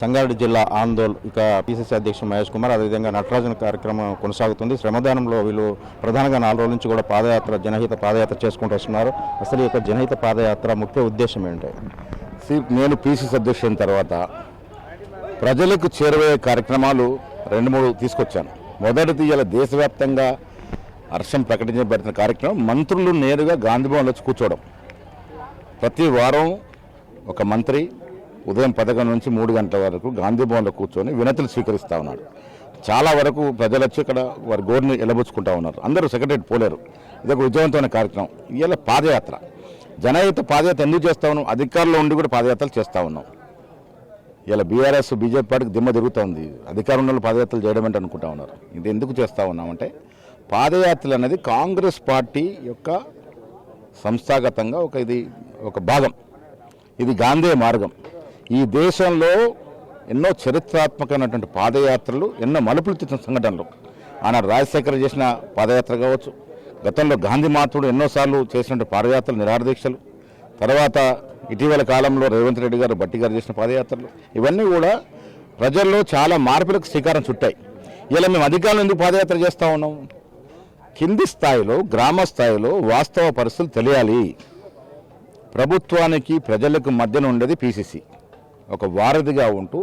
సంగారెడ్డి జిల్లా ఆందోళ్ ఇక పిసిసి అధ్యక్షుడు మహేష్ కుమార్ అదేవిధంగా నటరాజన్ కార్యక్రమం కొనసాగుతుంది. శ్రమదానంలో వీళ్ళు ప్రధానంగా 4 రోజుల నుంచి కూడా పాదయాత్ర జనహిత పాదయాత్ర చేసుకుంటూ వస్తున్నారు. అసలు ఈ జనహిత పాదయాత్ర ముఖ్య ఉద్దేశం ఏంటి? నేను పిసిసి అధ్యక్షుని తర్వాత ప్రజలకు చేరువయ్యే కార్యక్రమాలు 2-3 తీసుకొచ్చాను. మొదటిది ఇలా దేశవ్యాప్తంగా హర్షం ప్రకటించబడుతున్న కార్యక్రమం మంత్రులు నేరుగా గాంధీ భవన్లో వచ్చి కూర్చోవడం. ప్రతి వారం ఒక మంత్రి ఉదయం 11 నుంచి 3 గంటల వరకు గాంధీ భవన్లో కూర్చొని వినతులు స్వీకరిస్తూ ఉన్నాడు. చాలా వరకు ప్రజలు వచ్చి ఇక్కడ వారి గోరుని ఎలబుచ్చుకుంటూ ఉన్నారు. అందరూ సెక్రటరీ పోలేరు. ఇది ఒక విజయవంతమైన కార్యక్రమం. ఇలా పాదయాత్ర జనహిత పాదయాత్ర ఎందుకు చేస్తూ ఉన్నాం? అధికారంలో ఉండి కూడా పాదయాత్రలు చేస్తూ ఉన్నాం. ఇలా బీఆర్ఎస్ బీజేపీ పార్టీకి దిమ్మ తిరుగుతూ ఉంది. అధికారంలో పాదయాత్రలు చేయడం అంటే అనుకుంటా ఉన్నారు. ఇది ఎందుకు చేస్తూ ఉన్నామంటే పాదయాత్రలు అనేది కాంగ్రెస్ పార్టీ యొక్క సంస్థాగతంగా ఒక భాగం. ఇది గాంధీ మార్గం. ఈ దేశంలో ఎన్నో చరిత్రాత్మకమైనటువంటి పాదయాత్రలు, ఎన్నో మలుపులు తెచ్చిన సంఘటనలు. ఆనాడు రాజశేఖర్ చేసిన పాదయాత్ర కావచ్చు, గతంలో గాంధీ మహాత్ముడు ఎన్నోసార్లు చేసినటువంటి పాదయాత్రలు, నిరాదీక్షలు, తర్వాత ఇటీవల కాలంలో రేవంత్ రెడ్డి గారు, భట్టి గారు చేసిన పాదయాత్రలు, ఇవన్నీ కూడా ప్రజల్లో చాలా మార్పులకు శ్రీకారం చుట్టాయి. ఇలా మేము అధికారులు ఎందుకు పాదయాత్ర చేస్తూ ఉన్నాం? కింది స్థాయిలో, గ్రామ స్థాయిలో వాస్తవ పరిస్థితులు తెలియాలి. ప్రభుత్వానికి ప్రజలకు మధ్యన ఉండేది పిసిసి. ఒక వారధిగా ఉంటూ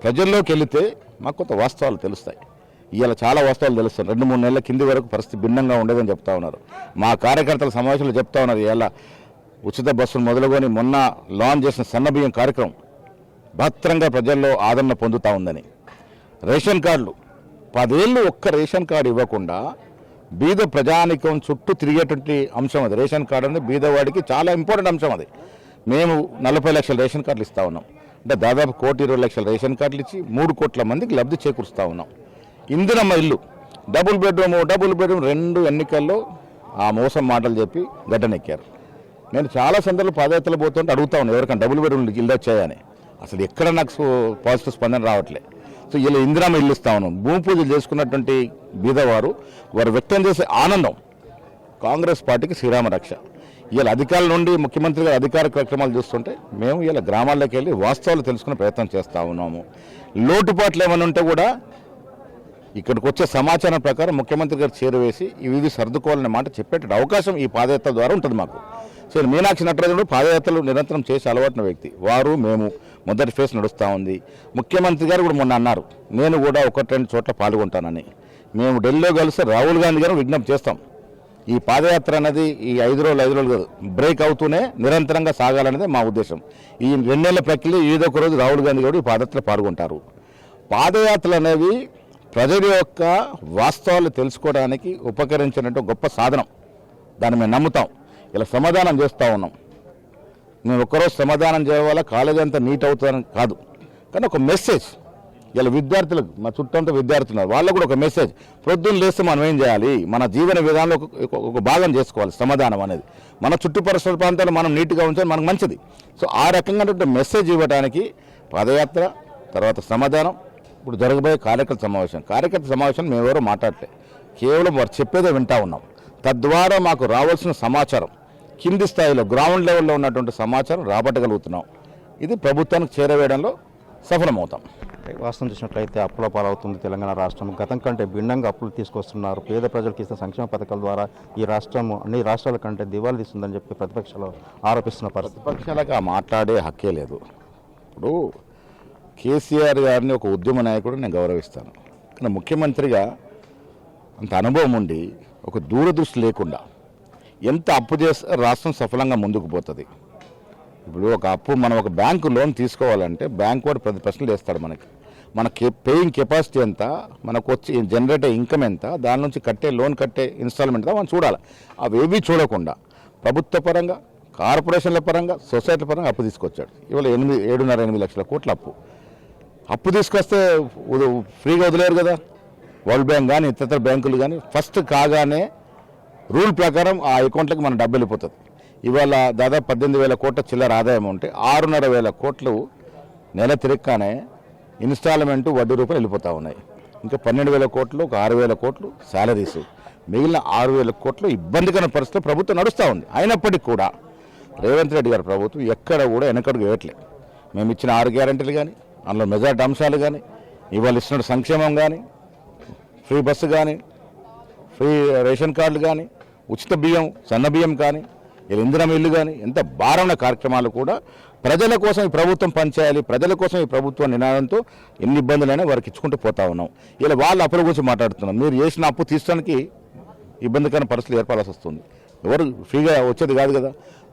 ప్రజల్లోకి వెళితే మాకు కొంత వాస్తవాలు తెలుస్తాయి. ఇలా చాలా వాస్తవాలు తెలుస్తాయి. 2-3 నెలల కింది వరకు పరిస్థితి భిన్నంగా ఉండేదని చెప్తా ఉన్నారు. మా కార్యకర్తల సమావేశంలో చెప్తా ఉన్నారు. ఇలా ఉచిత బస్సులు మొదలుకొని మొన్న లాంచ్ చేసిన సన్నబియ్యం కార్యక్రమం భద్రంగా ప్రజల్లో ఆదరణ పొందుతూ ఉందని. రేషన్ కార్డులు 10 ఏళ్ళు ఒక్క రేషన్ కార్డు ఇవ్వకుండా బీద ప్రజానికం చుట్టూ తిరిగేటువంటి అంశం అది. రేషన్ కార్డు అనేది బీదవాడికి చాలా ఇంపార్టెంట్ అంశం. అది మేము 40 లక్షల రేషన్ కార్డులు ఇస్తూ ఉన్నాం. అంటే దాదాపు 1,20,00,000 రేషన్ కార్డులు ఇచ్చి 3 కోట్ల మందికి లబ్ధి చేకూరుస్తూ ఉన్నాం. ఇందిరమ్మ ఇల్లు, డబుల్ బెడ్రూమ్ 2 ఎన్నికల్లో ఆ మోసం మాటలు చెప్పి గడ్డనెక్కారు. నేను చాలా సందర్భాలు పాదయాత్రలు పోతుంటే అడుగుతా ఉన్నాను, ఎవరికైనా డబుల్ బెడ్రూమ్ ఇల్లు వచ్చాయని. అసలు ఎక్కడ నాకు పాజిటివ్ స్పందన రావట్లే. సో ఇలా ఇందిరమ్మ ఇల్లు ఇస్తా ఉన్నాం. భూమి పూజలు చేసుకున్నటువంటి బీదవారు వారు వ్యక్తం చేసే ఆనందం కాంగ్రెస్ పార్టీకి శ్రీరామ రక్ష. ఇలా అధికారుల నుండి ముఖ్యమంత్రి గారు అధికార కార్యక్రమాలు చూస్తుంటే మేము ఇలా గ్రామాల్లోకి వెళ్ళి వాస్తవాలు తెలుసుకునే ప్రయత్నం చేస్తూ ఉన్నాము. లోటుపాట్లు ఏమైనా ఉంటే కూడా ఇక్కడికి వచ్చే సమాచారం ప్రకారం ముఖ్యమంత్రి గారు చేరువేసి ఇవి సర్దుకోవాలనే మాట చెప్పేట అవకాశం ఈ పాదయాత్ర ద్వారా ఉంటుంది మాకు. సో మీనాక్షి నటరాజన్ పాదయాత్రలు నిరంతరం చేసి అలవాటున వ్యక్తి. మేము మొదటి ఫేజ్ నడుస్తూ ఉంది. ముఖ్యమంత్రి గారు కూడా మొన్న అన్నారు, నేను కూడా 1-2 చోట్ల పాల్గొంటానని. మేము ఢిల్లీలో కలిసి రాహుల్ గాంధీ గారు విజ్ఞప్తి చేస్తాం. ఈ పాదయాత్ర అనేది ఈ 5 రోజులు కాదు, బ్రేక్ అవుతూనే నిరంతరంగా సాగాలనేది మా ఉద్దేశం. ఈ 2 నెలల ప్రక్రియ ఏదో ఒక రోజు రాహుల్ గాంధీ గారు ఈ పాదయాత్రలో పాల్గొంటారు. పాదయాత్రలు అనేవి ప్రజల యొక్క వాస్తవాలు తెలుసుకోవడానికి ఉపకరించినట్టు గొప్ప సాధనం. దాన్ని మేము నమ్ముతాం. ఇలా సమాధానం చేస్తూ ఉన్నాం. మేము ఒక్కరోజు సమాధానం చేయడం కాలేజీ అంతా నీట్ అవుతుందని కాదు, కానీ ఒక మెసేజ్ ఇలా విద్యార్థులకు, మా చుట్టంతా విద్యార్థులు ఉన్నారు, వాళ్ళకు కూడా ఒక మెసేజ్. ప్రొద్దున లేస్తే మనం ఏం చేయాలి, మన జీవన విధానంలో ఒక భాగం చేసుకోవాలి. సమాధానం అనేది మన చుట్టుపరిసర ప్రాంతాలు మనం నీట్గా ఉంచాలి, మనకు మంచిది. సో ఆ రకంగా మెసేజ్ ఇవ్వడానికి పాదయాత్ర, తర్వాత సమాధానం, ఇప్పుడు జరగబోయే కార్యకర్త సమావేశం మేము ఎవరో మాట్లాడలే, కేవలం వారు చెప్పేదే వింటూ ఉన్నాం. తద్వారా మాకు రావాల్సిన సమాచారం కింది స్థాయిలో గ్రౌండ్ లెవెల్లో ఉన్నటువంటి సమాచారం రాబట్టగలుగుతున్నాం. ఇది ప్రభుత్వానికి చేరవేయడంలో సఫలమవుతాం. వాస్తవం చూసినట్లయితే అప్పుల పాలవుతుంది తెలంగాణ రాష్ట్రం. గతం కంటే భిన్నంగా అప్పులు తీసుకొస్తున్నారు. పేద ప్రజలకు ఇస్తున్న సంక్షేమ పథకాల ద్వారా ఈ రాష్ట్రం అన్ని రాష్ట్రాల కంటే దివాళీ తీస్తుందని చెప్పి ప్రతిపక్షాలు ఆరోపిస్తున్న పరిస్థితి. ప్రతిపక్షాలకు మాట్లాడే హక్కే లేదు. ఇప్పుడు కేసీఆర్ గారిని ఒక ఉద్యమ నాయకుడు నేను గౌరవిస్తాను, కానీ ముఖ్యమంత్రిగా అంత అనుభవం ఉండి ఒక దూరదృష్టి లేకుండా ఎంత అప్పు చేస్తే రాష్ట్రం సఫలంగా ముందుకు పోతుంది. ఇప్పుడు ఒక అప్పు మనం ఒక బ్యాంకు లోన్ తీసుకోవాలంటే బ్యాంకు వాడు 10 ప్రశ్నలు వేస్తాడు. మన పేయింగ్ కెపాసిటీ ఎంత, మనకు వచ్చి జనరేట్ అయ్యే ఇన్కమ్ ఎంత, దాని నుంచి లోన్ కట్టే ఇన్స్టాల్మెంట్ మనం చూడాలి. అవేవి చూడకుండా ప్రభుత్వ పరంగా, కార్పొరేషన్ల పరంగా, సొసైటీల పరంగా అప్పు తీసుకొచ్చాడు. ఇవాళ 7.5-8 లక్షల కోట్ల అప్పు తీసుకొస్తే ఫ్రీగా వదిలేరు కదా. వరల్డ్ బ్యాంక్ కానీ ఇతర బ్యాంకులు కానీ ఫస్ట్ కాగానే రూల్ ప్రకారం ఆ అకౌంట్లకు మన డబ్బు వెళ్ళిపోతుంది. ఇవాళ దాదాపు 18,000 కోట్ల చిల్లర ఆదాయం ఉంటే 6,500 కోట్లు నెల తిరగగానే ఇన్స్టాల్మెంటు వడ్డీ రూపాయలు వెళ్ళిపోతూ ఉన్నాయి. ఇంకా 12,000 కోట్లు, ఒక 6,000 కోట్లు శాలరీసు, మిగిలిన 6,000 కోట్లు ఇబ్బందికరమైన పరిస్థితిలో ప్రభుత్వం నడుస్తూ ఉంది. అయినప్పటికీ కూడా రేవంత్ రెడ్డి గారి ప్రభుత్వం ఎక్కడ కూడా వెనకడుగు వేయట్లేదు. మేము ఇచ్చిన 6 గ్యారెంటీలు కానీ అందులో మెజార్టీ అంశాలు కానీ, ఇవాళ ఇస్తున్న సంక్షేమం కానీ, ఫ్రీ బస్సు కానీ, ఫ్రీ రేషన్ కార్డులు కానీ, ఉచిత బియ్యం, సన్న బియ్యం కానీ, ఇలా ఇందిరం ఇల్లు కానీ, ఎంత భారమైన కార్యక్రమాలు కూడా ప్రజల కోసం ఈ ప్రభుత్వం పనిచేయాలి, ప్రజల కోసం ఈ ప్రభుత్వం నినాదంతో ఎన్ని ఇబ్బందులైనా వారికి ఇచ్చుకుంటూ పోతా ఉన్నాం. ఇలా వాళ్ళ అప్పుల గురించి మాట్లాడుతున్నాం. మీరు చేసిన అప్పు తీర్చడానికి ఇబ్బందికరమైన పరిస్థితులు ఏర్పడాల్సి వస్తుంది. ఎవరు ఫ్రీగా వచ్చేది కాదు కదా.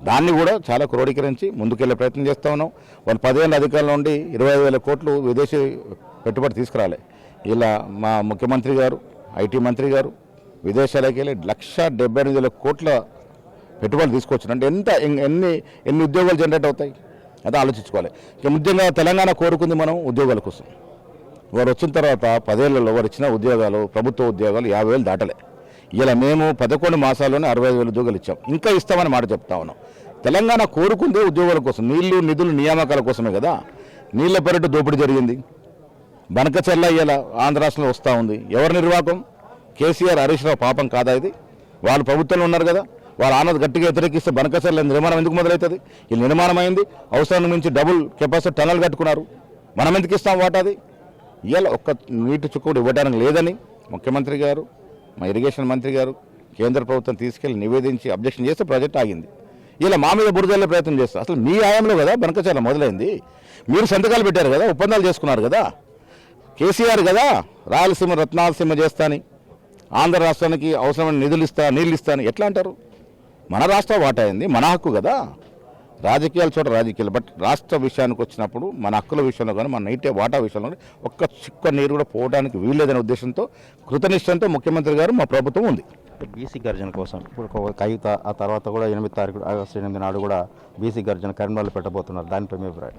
దాన్ని కూడా చాలా క్రోడీకరించి ముందుకెళ్లే ప్రయత్నం చేస్తూ ఉన్నాం. వాళ్ళు 10 ఏళ్ళ అధికారంలో ఉండి 25,000 కోట్లు విదేశీ పెట్టుబడి తీసుకురాలి. ఇలా మా ముఖ్యమంత్రి గారు, ఐటీ మంత్రి గారు విదేశాలకు వెళ్ళి 1,78,000 కోట్ల పెట్టుబడులు తీసుకొచ్చారు. అంటే ఎన్ని ఉద్యోగాలు జనరేట్ అవుతాయి అదే ఆలోచించుకోవాలి. ఇక ముఖ్యంగా తెలంగాణ కోరుకుంది మనం ఉద్యోగాల కోసం. వారు వచ్చిన తర్వాత 10 ఏళ్లలో వారు ఇచ్చిన ఉద్యోగాలు, ప్రభుత్వ ఉద్యోగాలు 50,000 దాటలే. ఇలా మేము 11 మాసాల్లోనే 65,000 ఉద్యోగాలు ఇచ్చాం. ఇంకా ఇస్తామని మాట చెప్తా ఉన్నాం. తెలంగాణ కోరుకుందే ఉద్యోగాల కోసం, నీళ్లు నిధులు నియామకాల కోసమే కదా. నీళ్ల పెరటు దోపిడీ జరిగింది. బనకచెల్ల ఇలా ఆంధ్ర రాష్ట్రంలో వస్తూ ఉంది. ఎవరి నిర్వాహకం? కేసీఆర్, హరీష్ రావు పాపం కాదా ఇది? వాళ్ళు ప్రభుత్వంలో ఉన్నారు కదా. వాళ్ళు ఆనది గట్టిగా వ్యతిరేకిస్తే బనకచెల్ల నిర్మాణం ఎందుకు మొదలవుతుంది? ఈ నిర్మాణం అయింది, అవసరానికి మించి డబుల్ కెపాసిటీ టనల్ కట్టుకున్నారు. మనం ఎందుకు ఇస్తాం వాటాది? ఇవాళ ఒక్క నీటి చుక్క కూడా ఇవ్వడానికి లేదని ముఖ్యమంత్రి గారు, మా ఇరిగేషన్ మంత్రి గారు కేంద్ర ప్రభుత్వం తీసుకెళ్లి నివేదించి అబ్జెక్షన్ చేస్తే ప్రాజెక్ట్ ఆగింది. ఇలా మా మీద బురదల్లే ప్రయత్నం చేస్తారు. అసలు మీ హయాంలో కదా బనకచెల్ల మొదలైంది. మీరు సంతకాలు పెట్టారు కదా, ఒప్పందాలు చేసుకున్నారు కదా. కేసీఆర్ కదా రాయలసీమ రత్నాలసీమ చేస్తాని, ఆంధ్ర రాష్ట్రానికి అవసరమైన నిధులు ఇస్తా, నీళ్ళు ఇస్తాను ఎట్లా అంటారు? మన రాష్ట్రం వాటా అయింది, మన హక్కు కదా. రాజకీయాలు చోట రాజకీయాలు, బట్ రాష్ట్ర విషయానికి వచ్చినప్పుడు మన హక్కుల విషయంలో కానీ, మన నీటి వాటా విషయంలో కానీ ఒక్క చిక్క నీరు కూడా పోవడానికి వీల్లేదనే ఉద్దేశంతో, కృతనిష్టంతో ముఖ్యమంత్రి గారు, మా ప్రభుత్వం ఉంది. బీసీ గర్జన కోసం ఇప్పుడు ఒక కవిత, ఆ తర్వాత కూడా 8 తారీఖు ఆగస్టు 8 నాడు కూడా బీసీ గర్జన కరీంనగర్లో పెట్టబోతున్నారు. దానిపై మీ అభిప్రాయం?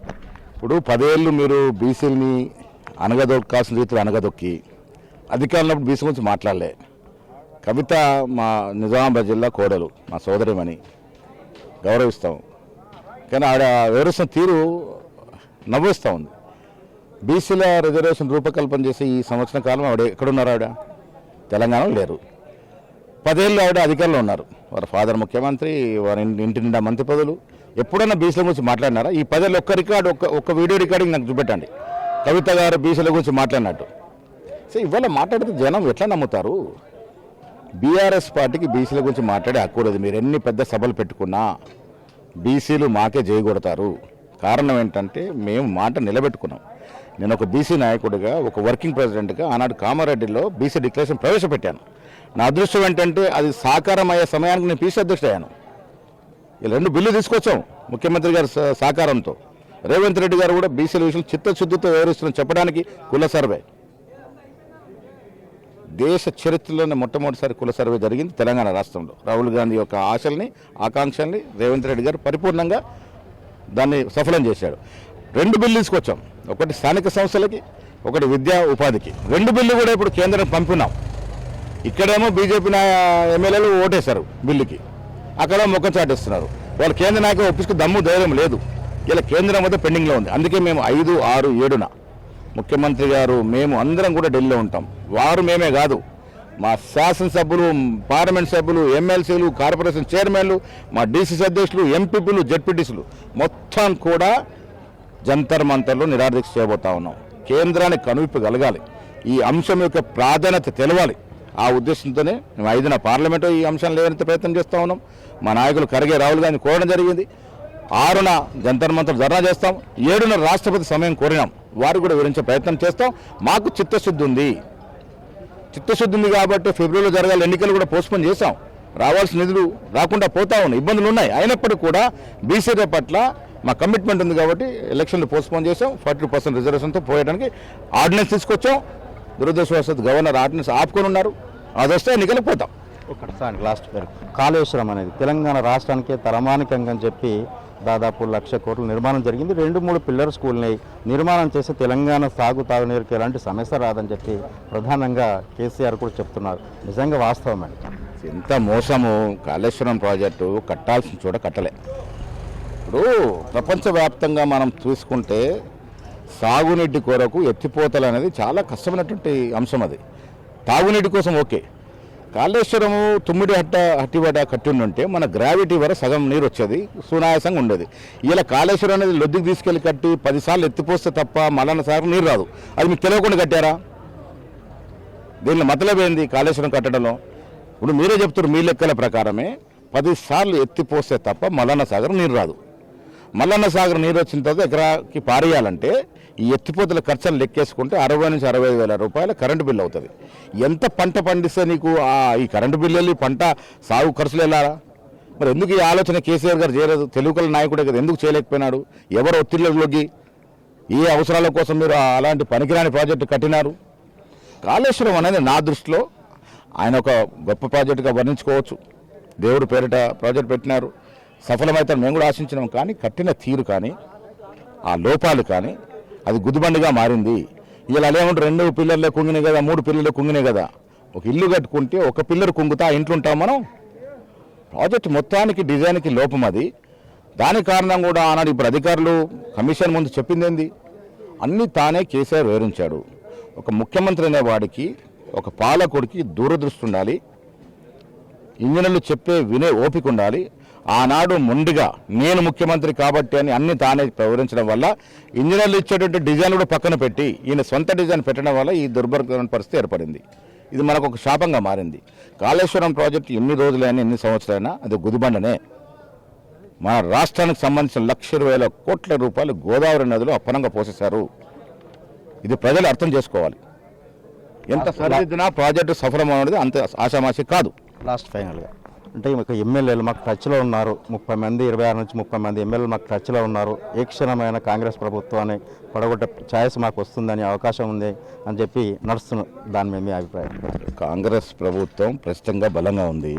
ఇప్పుడు 10 ఏళ్ళు మీరు బీసీలని అనగదొక్కాల్సిన రీతిలో అనగదొక్కి అధికారంలో బీసీ గురించి మాట్లాడలే. కవిత మా నిజామాబాద్ జిల్లా కోడలు, మా సోదరిమని గౌరవిస్తాం. కానీ ఆవిడ వివరిస్తున్న తీరు నవ్వుస్తూ ఉంది. బీసీల రిజర్వేషన్ రూపకల్పన చేసి ఈ సంవత్సరం కాలం ఆవిడ ఎక్కడున్నారు? ఆవిడ తెలంగాణలో లేరు. 10 ఏళ్ళు ఆవిడ అధికారంలో ఉన్నారు. వారి ఫాదర్ ముఖ్యమంత్రి, వారి ఇంటి నిండా మంత్రి పదవులు. ఎప్పుడైనా బీసీల గురించి మాట్లాడినారా? ఈ 10 ఏళ్ళు ఒక్క రికార్డు, ఒక్క వీడియో రికార్డింగ్ నాకు చూపెట్టండి కవిత గారు బీసీల గురించి మాట్లాడినట్టు. సో ఇవాళ మాట్లాడితే జనం ఎట్లా నమ్ముతారు? బీఆర్ఎస్ పార్టీకి బీసీల గురించి మాట్లాడే హక్కు లేదు. మీరు ఎన్ని పెద్ద సభలు పెట్టుకున్నా బీసీలు మాకే చేయగొడతారు. కారణం ఏంటంటే మేము మాట నిలబెట్టుకున్నాం. నేను ఒక బీసీ నాయకుడిగా, ఒక వర్కింగ్ ప్రెసిడెంట్గా ఆనాడు కామారెడ్డిలో బీసీ డిక్లరేషన్ ప్రవేశపెట్టాను. నా అదృష్టం ఏంటంటే అది సాకారం అయ్యే సమయానికి నేను పీసీ అధ్యక్షుడు అయ్యాను. ఇలా 2 బిల్లు తీసుకొచ్చాం ముఖ్యమంత్రి గారి సహకారంతో. రేవంత్ రెడ్డి గారు కూడా బీసీల విషయం చిత్తశుద్ధితో వ్యవహరిస్తున్న చెప్పడానికి కుల సర్వే, దేశ చరిత్రలోనే మొట్టమొదటిసారి కుల సర్వే జరిగింది తెలంగాణ రాష్ట్రంలో. రాహుల్ గాంధీ యొక్క ఆశల్ని, ఆకాంక్షల్ని రేవంత్ రెడ్డి గారు పరిపూర్ణంగా దాన్ని సఫలం చేశాడు. 2 బిల్లు తీసుకొచ్చాం. ఒకటి స్థానిక సంస్థలకి, ఒకటి విద్యా ఉపాధికి. 2 బిల్లు కూడా ఇప్పుడు కేంద్రం పంపినాం. ఇక్కడేమో బీజేపీ ఎమ్మెల్యేలు ఓటేశారు బిల్లుకి, అక్కడ మొక్క చాటిస్తున్నారు. వాళ్ళు కేంద్ర నాయకులు ఒప్పించుకు దమ్ము ధైర్యం లేదు. ఇలా కేంద్రం వద్ద పెండింగ్లో ఉంది. అందుకే మేము 5, 6, 7న ముఖ్యమంత్రి గారు, మేము అందరం కూడా ఢిల్లీలో ఉంటాం. వారు మేమే కాదు, మా శాసనసభ్యులు, పార్లమెంట్ సభ్యులు, ఎమ్మెల్సీలు, కార్పొరేషన్ చైర్మన్లు, మా డీసీసీ అధ్యక్షులు, ఎంపీపీలు, జెడ్పీటీసీలు మొత్తం కూడా జంతర్ మంతర్లో నిరాదీక్ష చేయబోతా ఉన్నాం. కేంద్రానికి కనువిప్పు కలగాలి, ఈ అంశం యొక్క ప్రాధాన్యత తెలవాలి. ఆ ఉద్దేశంతోనే మేము 5న పార్లమెంటు ఈ అంశాన్ని లేవనెత్తే ప్రయత్నం చేస్తూ ఉన్నాం. మా నాయకులు ఖర్గే, రాహుల్ గాంధీ కోరడం జరిగింది. 6న జంతర్ మంతర్ ధర్నా చేస్తాం. 7న రాష్ట్రపతి సమయం కోరినాం. వారు కూడా వివరించే ప్రయత్నం చేస్తాం. మాకు చిత్తశుద్ధి ఉంది కాబట్టి ఫిబ్రవరిలో జరగాలి ఎన్నికలు కూడా పోస్ట్పోన్ చేశాం. రావాల్సిన నిధులు రాకుండా పోతా ఉన్నాయి, ఇబ్బందులు ఉన్నాయి. అయినప్పటికీ కూడా బీసీల పట్ల మా కమిట్మెంట్ ఉంది కాబట్టి ఎలక్షన్లు పోస్ట్పోన్ చేసాం. 40% రిజర్వేషన్తో పోయడానికి ఆర్డినెన్స్ తీసుకొచ్చాం. దురదృష్టవశాత్తు గవర్నర్ ఆర్డినెన్స్ ఆపుకొని ఉన్నారు. అది వస్తే ఎన్నికలకు పోతాం. ఒకటి లాస్ట్ పేరు కాళేశ్వరం అనేది తెలంగాణ రాష్ట్రానికే తలమానికంగా అని చెప్పి దాదాపు 1,00,000 కోట్లు నిర్మాణం జరిగింది. 2-3 పిల్లర్ స్కూల్ని నిర్మాణం చేసి తెలంగాణ తాగునీరుకి ఎలాంటి సమస్య రాదని చెప్పి ప్రధానంగా కేసీఆర్ కూడా చెప్తున్నారు. నిజంగా వాస్తవమే. ఎంత మోసము! కాళేశ్వరం ప్రాజెక్టు కట్టాల్సిన చోట కట్టలే. ఇప్పుడు ప్రపంచవ్యాప్తంగా మనం చూసుకుంటే సాగునీటి కొరకు ఎత్తిపోతలు అనేది చాలా కష్టమైనటువంటి అంశం. అది తాగునీటి కోసం ఓకే, కాళేశ్వరము తుమ్మిడి హట్టివాడ కట్టి ఉంటే మన గ్రావిటీ వరకు సగం నీరు వచ్చేది, సునాయాసంగా ఉండేది. ఇలా కాళేశ్వరం అనేది లొద్దికి తీసుకెళ్లి కట్టి 10 సార్లు ఎత్తిపోస్తే తప్ప మల్లన్న సాగర్ నీరు రాదు. అది మీకు తెలియకుండా కట్టారా? దీనిలో మతలబ్ ఏంది కాళేశ్వరం కట్టడంలో? ఇప్పుడు మీరే చెప్తారు, మీ లెక్కల ప్రకారమే 10 సార్లు ఎత్తిపోస్తే తప్ప మల్లన్న సాగర్ నీరు రాదు. మల్లన్న సాగర్ నీరు వచ్చిన తర్వాత ఎకరాకి పారేయాలంటే ఈ ఎత్తిపోతల ఖర్చులు లెక్కేసుకుంటే 60 నుంచి 65 వేల రూపాయల కరెంటు బిల్లు అవుతుంది. ఎంత పంట పండిస్తే నీకు ఈ కరెంటు బిల్లు వెళ్ళి పంట సాగు ఖర్చులు వెళ్ళాలా? మరి ఎందుకు ఈ ఆలోచన కేసీఆర్ గారు చేయలేదు? తెలుగుల నాయకుడే కదా, ఎందుకు చేయలేకపోయినాడు? ఎవరు ఒత్తిళ్లలోకి ఏ అవసరాల కోసం మీరు అలాంటి పనికిరాని ప్రాజెక్టు కట్టినారు? కాళేశ్వరం అనేది నా దృష్టిలో ఆయన ఒక గొప్ప ప్రాజెక్టుగా వర్ణించుకోవచ్చు. దేవుడు పేరిట ప్రాజెక్ట్ పెట్టినారు, సఫలమైతే మేము కూడా ఆశించినాం. కానీ కట్టిన తీరు కానీ ఆ లోపాలు కానీ అది గుదిబండిగా మారింది. ఇలా ఏమంటారు, 2 పిల్లర్లే కుంగినాయి కదా, 3 పిల్లర్లే కుంగినాయి కదా. ఒక ఇల్లు కట్టుకుంటే ఒక పిల్లర్ కుంగుతా ఇంట్లో ఉంటాం మనం. ప్రాజెక్ట్ మొత్తానికి డిజైన్కి లోపం అది. దాని కారణం కూడా ఆనాడు ఇప్పుడు అధికారులు కమిషన్ ముందు చెప్పింది ఏంది? అన్నీ తానే కేసీఆర్ వివరించాడు. ఒక ముఖ్యమంత్రి అనే వాడికి, ఒక పాలకుడికి దూరదృష్టి ఉండాలి, ఇంజనీర్లు చెప్పే వినే ఓపిక ఉండాలి. ఆనాడు మొండిగా నేను ముఖ్యమంత్రి కాబట్టి అని అన్ని తానే వివరించడం వల్ల ఇంజనీర్లు ఇచ్చేటువంటి డిజైన్ కూడా పక్కన పెట్టి ఈయన సొంత డిజైన్ పెట్టడం వల్ల ఈ దుర్భరమైన పరిస్థితి ఏర్పడింది. ఇది మనకు ఒక శాపంగా మారింది. కాళేశ్వరం ప్రాజెక్టు ఎన్ని రోజులైనా ఎన్ని సంవత్సరాలైనా అది గుదిబండనే. మన రాష్ట్రానికి సంబంధించిన 1,20,000 కోట్ల రూపాయలు గోదావరి నదిలో అప్పనంగా పోసేశారు. ఇది ప్రజలు అర్థం చేసుకోవాలి. ఎంత సరిదిద్దినా ప్రాజెక్టు సఫలం అనేది అంత ఆషామాషి కాదు. లాస్ట్ ఫైనల్గా అంటే ఒక ఎమ్మెల్యేలు మాకు టచ్లో ఉన్నారు, 30 మంది 26 నుంచి 30 మంది ఎమ్మెల్యేలు మాకు టచ్లో ఉన్నారు. ఏ క్షణమైన కాంగ్రెస్ ప్రభుత్వాన్ని పడగొట్టే ఛాయిస్ మాకు వస్తుందని, అవకాశం ఉంది అని చెప్పి నడుస్తున్నారు. దాని మీద మీ అభిప్రాయం? కాంగ్రెస్ ప్రభుత్వం ప్రస్తుతంగా బలంగా ఉంది.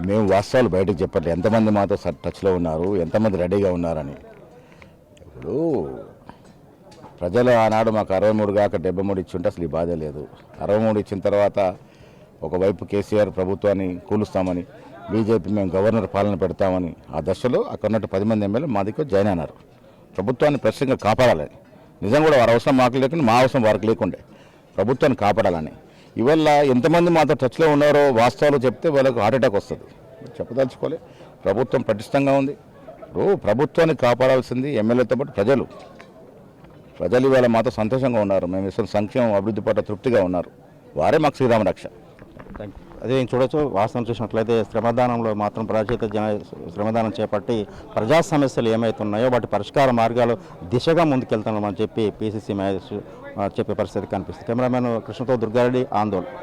మేము వాస్తవాలు బయటకు చెప్పట్లేదు, ఎంతమంది మాతో టచ్లో ఉన్నారు, ఎంతమంది రెడీగా ఉన్నారని. ఇప్పుడు ప్రజలు ఆనాడు మాకు 63 కాక 73 ఇచ్చుంటే అసలు ఈ బాధ లేదు. 63 ఇచ్చిన తర్వాత ఒకవైపు కేసీఆర్ ప్రభుత్వాన్ని కూలుస్తామని, బీజేపీ మేము గవర్నర్ పాలన పెడతామని ఆ దశలో అక్కడ ఉన్నట్టు 10 మంది ఎమ్మెల్యేలు మా దగ్గర జాయిన్ అయినారు. ప్రభుత్వాన్ని ప్రత్యేకంగా కాపాడాలని, నిజం కూడా వారి అవసరం మాకు లేకుండా మా అవసరం వారికి లేకుండే ప్రభుత్వాన్ని కాపాడాలని. ఇవాళ ఎంతమంది మాతో టచ్లో ఉన్నారో వాస్తవాలు చెప్తే వాళ్ళకు హార్ట్ అటాక్ వస్తుంది. చెప్పదలుచుకోలే. ప్రభుత్వం పటిష్టంగా ఉంది. ప్రభుత్వాన్ని కాపాడాల్సింది ఎమ్మెల్యేతో పాటు ప్రజలు ఇవాళ మాతో సంతోషంగా ఉన్నారు. మేము ఇస్తున్న సంక్షేమం అభివృద్ధి పట్ల తృప్తిగా ఉన్నారు. వారే మాకు శ్రీరామ రక్ష. అదే చూడొచ్చు. వాస్తవం చూసినట్లయితే శ్రమదానంలో మాత్రం శ్రమదానం చేపట్టి ప్రజా సమస్యలు ఏమవుతున్నాయో వాటి పరిష్కార మార్గాలు దిశగా ముందుకెళ్తున్నామని చెప్పి పిసిసి మహేష్ చెప్పే పరిస్థితి కనిపిస్తుంది. కెమెరామెన్ కృష్ణతో దుర్గారెడ్డి, ఆందోళన.